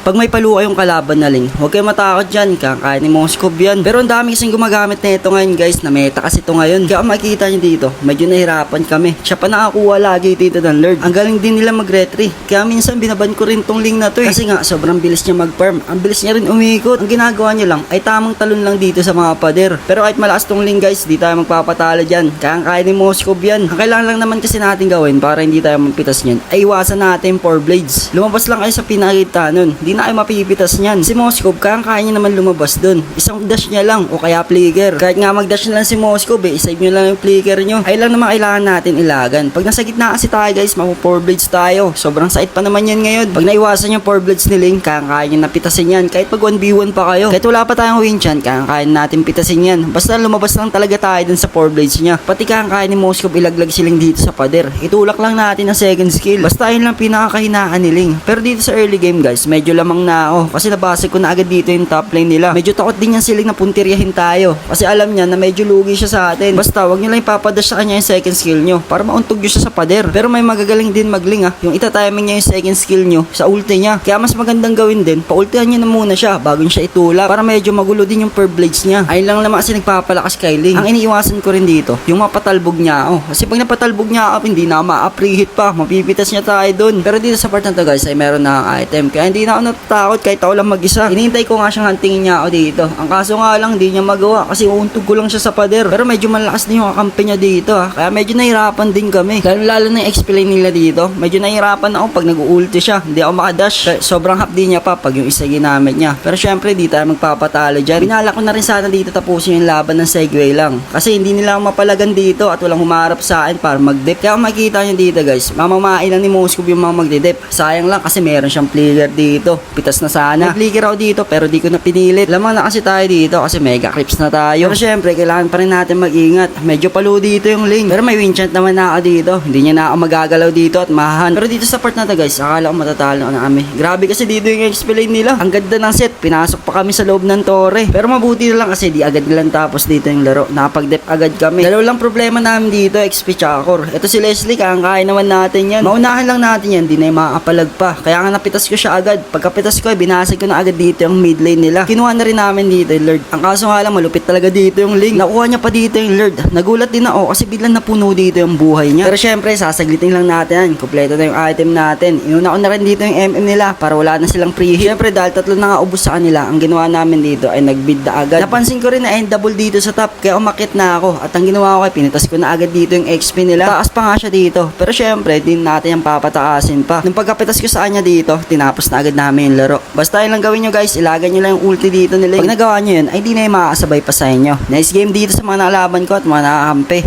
Pag may palu kayong kalaban na Ling, huwag kayong matakot dyan, kakain ni Moskov yan. Pero ang dami kasing gumagamit na ito ngayon guys, na meta kasi ito ngayon. Kaya kung makikita nyo dito, medyo nahirapan kami. Siya pa nakakuha lagi dito ng Lord. Ang galing din nila mag-retry. Kaya minsan binaban ko rin tong Ling na to Kasi nga, sobrang bilis niya mag-farm. Ang bilis niya rin umikot. Ang ginagawa niya lang ay tamang talon lang dito sa mga pader. Pero kahit malakas tong Ling guys, di tayo magpapatalo dyan. Kakain ni Moskov yan. Ang kailangan lang naman kasi natin gawin para hindi tayo magpitas niyan, ay iwasan natin 4 blades. Lumabas lang kayo sa pinakita nun. Di na kayo mapipitas niyan. Si Moskov, kaya niya naman lumabas dun. Isang dash niya lang o kaya flicker. Kahit nga mag-dash na lang si Moskov isave nyo lang yung flicker nyo. Ay lang naman kailangan natin ilagan. Pag nasa gitna kasi tayo guys, mapu 4 blades tayo. Sobrang sait pa naman yan ngayon. Pag naiwasan yung 4 blades ni Ling, kaya niya napitasin yan. Kahit pag 1v1 pa kayo. Kahit wala pa tayong win chan, kaya natin pitasin yan. Basta lumabas lang talaga tayo dun sa 4 blades niya. Pati kaya ni Moskov ilaglag siling dito sa pader. Itulak lang natin ang second skill. Basta yun lang pinakakahinaan ni Ling. Pero dito sa early game guys, medyo lamang na ako. Kasi nabasa ko na agad dito yung top lane nila. Medyo takot din yan siling na puntiryahin tayo. Kasi alam niya na medyo lugi siya sa atin. Basta wag niyo lang ipapadash sa kanya yung second skill nyo para mauntog nyo siya sa pader. Pero may magagaling din magling yung itatiming niya yung second skill nyo sa ulti niya. Kaya mas magandang gawin din, paultihan niyo na muna siya bago niya siya itulak para medyo magulo din yung per blades niya. Ayun lang naman kasi nagpapalakas kay Ling. Ang iniiwasan ko rin dito, yung mapatalbog niya ako. Kasi pag napatalbog niya ako, hindi na ma-preheat pa. Mapipitas niya tayo dun. Pero dito sa part na to guys, ay meron na item. Kaya hindi na ako natatakot kahit ako lang mag-isa. Hinihintay ko nga siyang huntingin niya ako dito. Ang kaso nga lang, hindi niya magawa kasi uuntog ko lang siya sa pader. Pero medyo malakas din yung kakampi niya dito Kaya medyo nahirapan din kami. Lalo na yung explain nila dito. Medyo nahirapan ako pag nag-ulti siya. Hindi ako makadash. Sobrang hapdi niya pa pag yung isa ginamit niya. Pero syempre, di tayo magpapatalo dyan. Binala ko na rin sana dito tapusin yung laban ng Segway lang. Kasi hindi nila ako mapalagan dito at walang humarap sa akin para mag-dip. Kaya kung makikita niyo dito guys, mamamain lang ni Moskov yung mga magdidip. Sayang lang kasi meron siyang flicker dito. Pitas na sana. Nag-flicker ako dito pero di ko na pinilit. Lamang na kasi tayo dito kasi mega clips na tayo. Pero syempre, kailangan pa rin natin mag-ingat. Medyo palu dito yung Ling. Pero may win chant naman na ako dito. Hindi niya na ako magagalaw dito at mahan. Pero dito sa part na to guys, akala ko matatalo na kami. Grabe kasi dito yung explain nila. Ang ganda ng set. Pinasok pa kami sa loob ng tore. Pero mabuti na lang kasi di agad nilang tapos dito yung laro. Nakapag-dep agad kami. Dalawa lang problema namin dito, XP Chakor. Ito si Leslie, kaya naman natin yan. Maunahan lang natin yan, di na yung makakapalag pa. Kaya nga napitas ko siya agad. Pagkapitas ko, binasag ko na agad dito yung mid lane nila. Kinuha na rin namin dito yung Lord. Ang kaso nga lang, malupit talaga dito yung Ling. Nakuha niya pa dito yung Lord. Nagulat din ako kasi biglang napuno dito yung buhay niya. Pero syempre, sasaglitin lang natin yan. Kompleto na yung item natin. Inuna ko na rin dito yung MM nila para wala na silang preheat. Syempre, dahil tatlo na nga ubos sa kanila, ang ginawa namin dito ay nagbid na agad. Napansin ko rin na endable dito sa top, kaya umakit na ako. At ang ginawa ko ay pinitas ko na agad dito yung XP nila. Taas pa nga siya dito. Pero syempre, din natin yung papataasin pa. Nung pagkapitas ko sa kanya dito, tinapos na agad namin yung laro. Basta yun lang gawin nyo guys, ilagan nyo lang yung ulti dito nila. Pag nagawa nyo yun, ay di na yung makakasabay pa sa inyo. Nice game dito sa mga nakalaban ko at mga nakakampi.